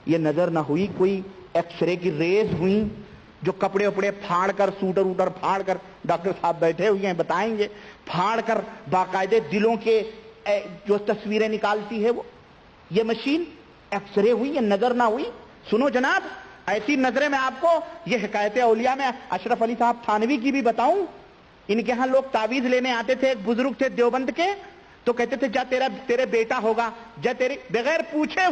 یہ نظر نہ ہوئی کوئی ایکس رے کی ریز ہوئی جو کپڑے وپڑے پھاڑ کر سوٹر ووٹر پھاڑ کر ڈاکٹر صاحب بیٹھے ہوئے ہیں بتائیں گے پھاڑ کر باقاعدے دلوں کے جو تصویریں نکالتی ہے وہ یہ مشین ایکس رے ہوئی یہ نظر نہ ہوئی. سنو جناب ایسی نظریں میں آپ کو یہ حکایت اولیاء میں اشرف علی صاحب تھانوی کی بھی بتاؤں. ان کے ہاں لوگ تعویذ لینے آتے تھے. ایک بزرگ تھے دیوبند کے تو کہتے تھے جا تیرے بیٹا ہوگا جا تیرے بغیر پوچھے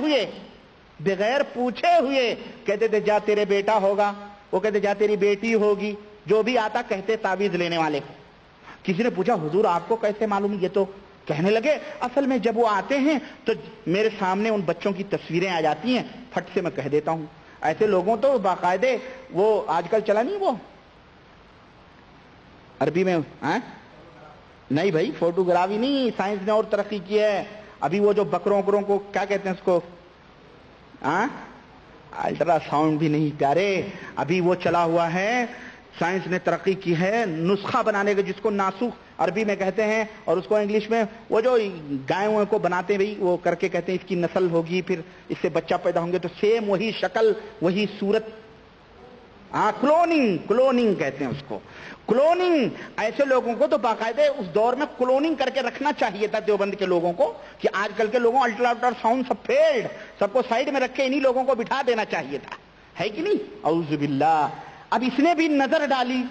ہوئے کہتے تھے جا تیرے بیٹا ہوگا. وہ کہتے جا تیری بیٹی ہوگی. جو بھی آتا کہتے تعویذ لینے والے. کسی نے پوچھا حضور آپ کو کیسے معلوم؟ یہ تو کہنے لگے اصل میں جب وہ آتے ہیں تو میرے سامنے ان بچوں کی تصویریں آ جاتی ہیں پھٹ سے میں کہہ دیتا ہوں. ایسے لوگوں تو باقاعدے وہ آج کل چلا نہیں وہ عربی میں نہیں بھائی فوٹوگرافی نہیں سائنس نے اور ترقی کی ہے. ابھی وہ جو بکروں کو کیا کہتے ہیں اس کو الٹرا ساؤنڈ بھی نہیں پیارے ابھی وہ چلا ہوا ہے. سائنس نے ترقی کی ہے نسخہ بنانے کا جس کو ناسخ عربی میں کہتے ہیں اور اس کو انگلش میں وہ جو گائےوں کو بناتے ہیں بھائی وہ کر کے کہتے ہیں اس کی نسل ہوگی پھر اس سے بچہ پیدا ہوں گے تو سیم وہی شکل وہی صورت. کلوننگ کہتے ہیں اس کو. کلوننگ ایسے لوگوں کو تو باقاعدے اس دور میں کلوننگ کر کے رکھنا چاہیے تھا دیوبند کے لوگوں کو کہ آج کل کے لوگوں الٹرا ساؤنڈ سب فیلڈ سب کو سائیڈ میں رکھ کے انہی لوگوں کو بٹھا دینا چاہیے تھا. ہے کہ نہیں؟ اعوذ باللہ. اب اس نے بھی نظر ڈالی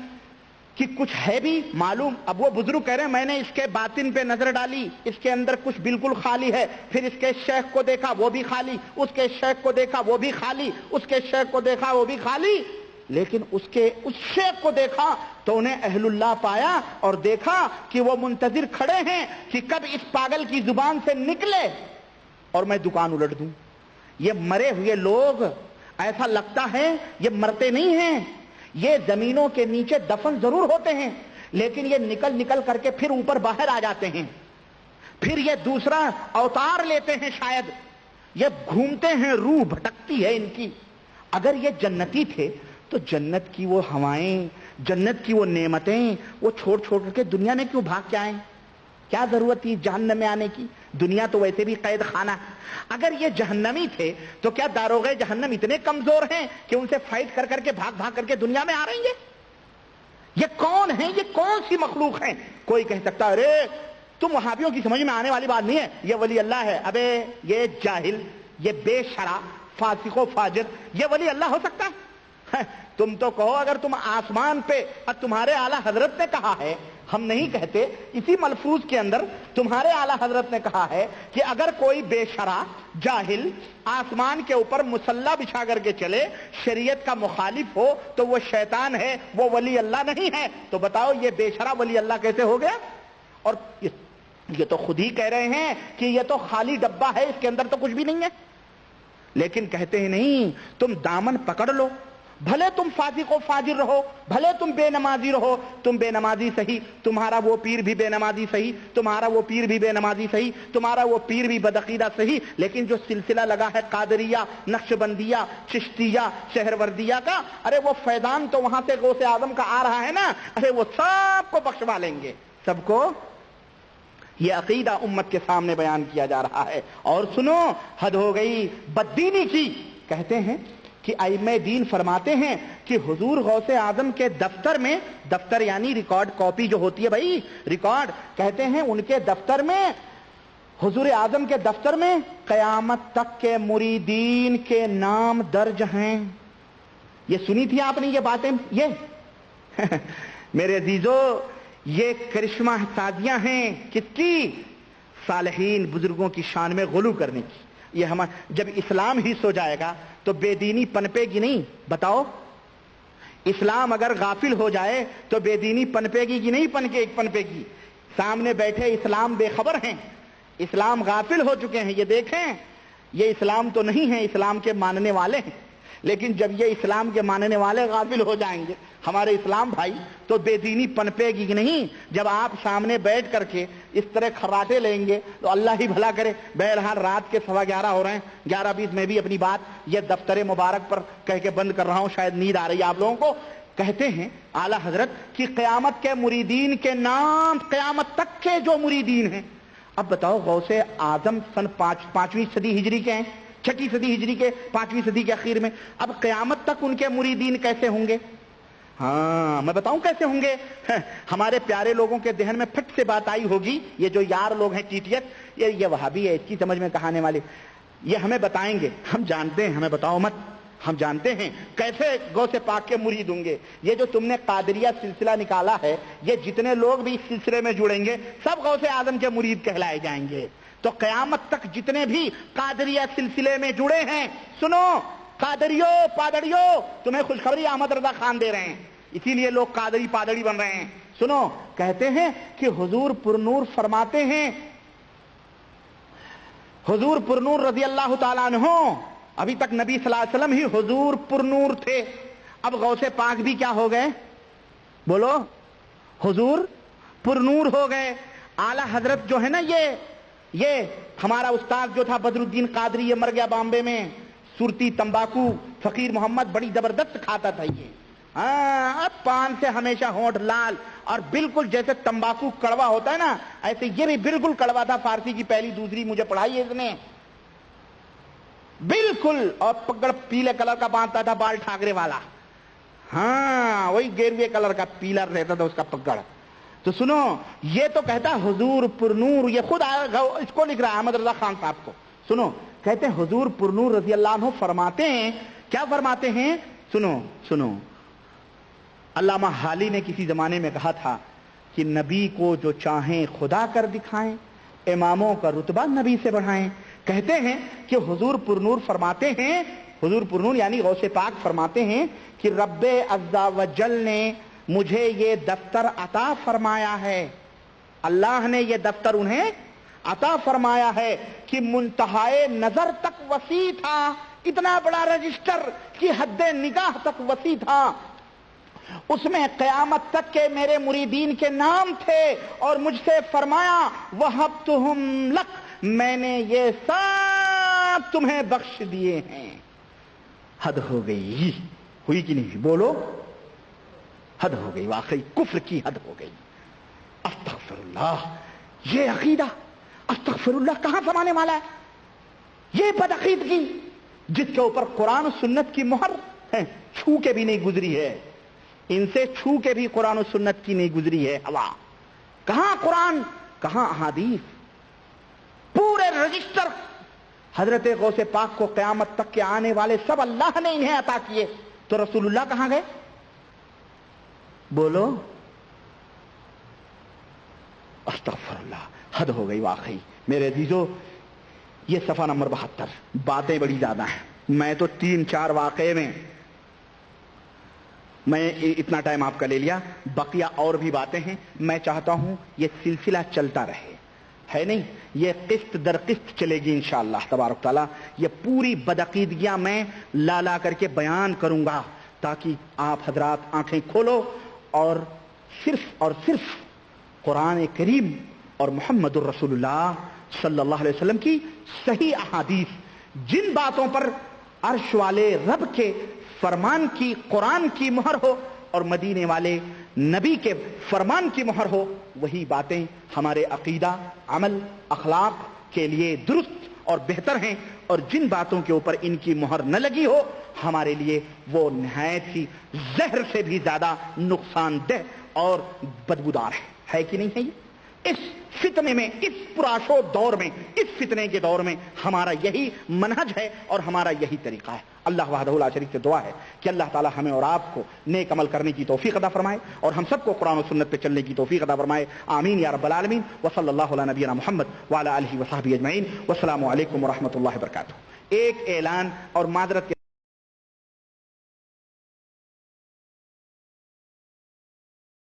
کہ کچھ ہے بھی معلوم. اب وہ بزرگ کہہ رہے ہیں میں نے اس کے باطن پہ نظر ڈالی اس کے اندر کچھ بالکل خالی ہے. پھر اس کے شیخ کو دیکھا وہ بھی خالی اس کے شیخ کو دیکھا وہ بھی خالی اس کے شیخ کو دیکھا وہ بھی خالی. لیکن اس شیخ کو دیکھا تو انہیں اہل اللہ پایا اور دیکھا کہ وہ منتظر کھڑے ہیں کہ کب اس پاگل کی زبان سے نکلے اور میں دکان الٹ دوں. یہ مرے ہوئے لوگ ایسا لگتا ہے یہ مرتے نہیں ہیں. یہ زمینوں کے نیچے دفن ضرور ہوتے ہیں لیکن یہ نکل کر کے پھر اوپر باہر آ جاتے ہیں. پھر یہ دوسرا اوتار لیتے ہیں. شاید یہ گھومتے ہیں روح بھٹکتی ہے ان کی. اگر یہ جنتی تھے تو جنت کی وہ ہوائیں جنت کی وہ نعمتیں وہ چھوڑ کر کے دنیا میں کیوں بھاگ کے آئیں؟ کیا ضرورت تھی جہنم میں آنے کی؟ دنیا تو ویسے بھی قید خانہ. اگر یہ جہنمی تھے تو کیا داروغ جہنم اتنے کمزور ہیں کہ ان سے فائٹ کر کے بھاگ کر کے دنیا میں آ رہی ہیں؟ یہ کون ہیں؟ یہ کون سی مخلوق ہیں؟ کوئی کہہ سکتا ارے تم وہابیوں کی سمجھ میں آنے والی بات نہیں ہے یہ ولی اللہ ہے. ابے یہ جاہل یہ بے شرع فاسق و فاجر یہ ولی اللہ ہو سکتا ہے؟ تم تو کہو اگر تم آسمان پہ اور تمہارے اعلیٰ حضرت نے کہا ہے ہم نہیں کہتے اسی ملفوظ کے اندر تمہارے اعلیٰ حضرت نے کہا ہے کہ اگر کوئی بے شرع جاہل آسمان کے اوپر مسلح بچھا کر کے چلے شریعت کا مخالف ہو تو وہ شیطان ہے وہ ولی اللہ نہیں ہے. تو بتاؤ یہ بے شرع ولی اللہ کیسے ہو گیا؟ اور یہ تو خود ہی کہہ رہے ہیں کہ یہ تو خالی ڈبہ ہے اس کے اندر تو کچھ بھی نہیں ہے. لیکن کہتے ہیں نہیں تم دامن پکڑ لو بھلے تم فاسق و فاجر رہو بھلے تم بے نمازی رہو. تم بے نمازی صحیح تمہارا وہ پیر بھی بے نمازی صحیح تمہارا وہ پیر بھی بے نمازی صحیح تمہارا وہ پیر بھی بدعقیدہ صحیح. لیکن جو سلسلہ لگا ہے قادریہ نقشبندیہ چشتیہ شہروردیہ کا ارے وہ فیضان تو وہاں سے غوث اعظم کا آ رہا ہے نا. ارے وہ سب کو بخشوا لیں گے سب کو. یہ عقیدہ امت کے سامنے بیان کیا جا رہا ہے. اور سنو حد ہو گئی بددینی کی. کہتے ہیں کہ ائمہ دین فرماتے ہیں کہ حضور غوث اعظم کے دفتر میں دفتر یعنی ریکارڈ کاپی جو ہوتی ہے بھائی ریکارڈ کہتے ہیں ان کے دفتر میں حضور اعظم کے دفتر میں قیامت تک کے مریدین کے نام درج ہیں. یہ سنی تھی آپ نے یہ باتیں؟ یہ میرے عزیزو یہ کرشمہ سازیاں ہیں کس کی؟ صالحین بزرگوں کی شان میں غلو کرنے کی. یہ ہم جب اسلام ہی سو جائے گا تو بے دینی پنپے گی نہیں. بتاؤ اسلام اگر غافل ہو جائے تو بے دینی پنپے گی کہ نہیں پنپے گی؟ سامنے بیٹھے اسلام بے خبر ہیں اسلام غافل ہو چکے ہیں. یہ دیکھیں یہ اسلام تو نہیں ہے اسلام کے ماننے والے ہیں لیکن جب یہ اسلام کے ماننے والے غافل ہو جائیں گے ہمارے اسلام بھائی تو بے دینی پنپے گی کہ نہیں؟ جب آپ سامنے بیٹھ کر کے اس طرح خراٹے لیں گے تو اللہ ہی بھلا کرے. بہرحال رات کے 11:15 ہو رہے ہیں 11:20 میں بھی اپنی بات یہ دفتر مبارک پر کہہ کے بند کر رہا ہوں. شاید نیند آ رہی ہے آپ لوگوں کو. کہتے ہیں اعلیٰ حضرت کہ قیامت کے مریدین کے نام قیامت تک کے جو مریدین ہیں. اب بتاؤ غوث اعظم سن 5ویں صدی ہجری کے ہیں چھٹی صدی ہجری کے 5ویں صدی کے اخیر میں. اب قیامت تک ان کے مریدین کیسے ہوں گے؟ ہاں میں بتاؤں کیسے ہوں گے. ہمارے پیارے لوگوں کے ذہن میں پھٹ سے بات آئی ہوگی، یہ جو یار لوگ ہیں ٹیٹیت، یہ وہابی ہے، اس کی سمجھ میں کہانے والے، یہ ہمیں بتائیں گے. ہم جانتے ہیں، ہمیں بتاؤ مت، ہم جانتے ہیں کیسے غوث پاک کے مرید ہوں گے. یہ جو تم نے قادریہ سلسلہ نکالا ہے، یہ جتنے لوگ بھی اس سلسلے میں جڑیں گے سب غوث اعظم کے مرید کہلائے جائیں گے. تو قیامت تک جتنے بھی قادریہ سلسلے میں جڑے ہیں، سنو قادریوں پادڑیوں، تمہیں خوشخبری احمد رضا خان دے رہے ہیں، اسی لیے لوگ قادری پادڑی بن رہے ہیں. سنو، کہتے ہیں کہ حضور پرنور فرماتے ہیں، حضور پرنور رضی اللہ تعالیٰ عنہ، ابھی تک نبی صلی اللہ علیہ وسلم ہی حضور پرنور تھے، اب غوث پاک بھی کیا ہو گئے؟ بولو، حضور پرنور ہو گئے. اعلی حضرت جو ہے نا، یہ ہمارا استاد جو تھا بدر الدین قادری، یہ مر گیا بامبے میں. سرتی تمباکو فقیر محمد بڑی زبردست کھاتا تھا یہ. اب پان سے ہمیشہ ہونٹ لال، اور بالکل جیسے تمباکو کڑوا ہوتا ہے نا، ایسے یہ بھی بالکل کڑوا تھا. فارسی کی پہلی دوسری مجھے پڑھائی ہے اس نے بالکل. اور پگڑ پیلے کلر کا باندھتا تھا، بال ٹھاکرے والا. ہاں وہی گیروے کلر کا پیلا رہتا تھا اس کا پگڑ. تو سنو، یہ تو کہتا حضور پرنور، یہ خود اس کو لکھ رہا ہے احمد رضا خان صاحب کو. سنو، کہتے ہیں حضور پرنور رضی اللہ عنہ فرماتے ہیں، کیا فرماتے ہیں؟ سنو، علامہ حالی نے کسی زمانے میں کہا تھا کہ نبی کو جو چاہیں خدا کر دکھائیں، اماموں کا رتبہ نبی سے بڑھائیں. کہتے ہیں کہ حضور پرنور فرماتے ہیں، حضور پرنور یعنی غوث پاک فرماتے ہیں کہ رب عز و جل نے مجھے یہ دفتر عطا فرمایا ہے، اللہ نے یہ دفتر انہیں عطا فرمایا ہے کہ منتہائے نظر تک وسیع تھا، اتنا بڑا رجسٹر کی حد نگاہ تک وسیع تھا. اس میں قیامت تک کے میرے مریدین کے نام تھے، اور مجھ سے فرمایا وَهَبْتُهُمْ لَكَ، میں نے یہ سب تمہیں بخش دیے ہیں. حد ہو گئی، ہوئی کہ نہیں؟ بولو، حد ہو گئی، واقعی کفر کی حد ہو گئی. استغفر اللہ، یہ عقیدہ استغفر اللہ کہاں سمانے والا ہے؟ یہ بدعقیدگی جس کے اوپر قرآن و سنت کی مہر ہے، چھو کے بھی نہیں گزری ہے، ان سے چھو کے بھی قرآن و سنت کی نہیں گزری ہے ہوا. کہاں قرآن، کہاں احادیث، پورے رجسٹر حضرت غوث پاک کو قیامت تک کے آنے والے سب اللہ نے انہیں عطا کیے، تو رسول اللہ کہاں گئے؟ بولو، استغفر اللہ، حد ہو گئی واقعی. میرے عزیزو، یہ صفحہ نمبر 72. باتیں بڑی زیادہ ہیں، میں تو 3-4 واقعے میں اتنا ٹائم آپ کا لے لیا، بقیہ اور بھی باتیں ہیں. میں چاہتا ہوں یہ سلسلہ چلتا رہے، ہے نہیں؟ یہ قسط در قسط چلے گی انشاءاللہ تبارک تعالیٰ. یہ پوری بدعقیدگیاں میں لا کر کے بیان کروں گا، تاکہ آپ حضرات آنکھیں کھولو اور صرف قرآن کریم اور محمد الرسول اللہ صلی اللہ علیہ وسلم کی صحیح احادیث، جن باتوں پر عرش والے رب کے فرمان کی، قرآن کی مہر ہو اور مدینے والے نبی کے فرمان کی مہر ہو، وہی باتیں ہمارے عقیدہ، عمل، اخلاق کے لیے درست اور بہتر ہیں، اور جن باتوں کے اوپر ان کی مہر نہ لگی ہو ہمارے لیے وہ نہایت ہی زہر سے بھی زیادہ نقصان دہ اور بدبودار ہے کہ نہیں ہے؟ یہ اس فتنے میں، اس پرآشو دور میں، اس فتنے کے دور میں ہمارا یہی منہج ہے اور ہمارا یہی طریقہ ہے. اللہ وحدہ لا شریک سے دعا ہے کہ اللہ تعالی ہمیں اور آپ کو نیک عمل کرنے کی توفیق عطا فرمائے، اور ہم سب کو قرآن و سنت پہ چلنے کی توفیق عطا فرمائے. آمین یا رب العالمین. وصلی اللہ علی نبینا محمد وعلی آلہ وصحبہ اجمعین. والسلام علیکم ورحمۃ اللہ وبرکاتہ. ایک اعلان اور معذرت کے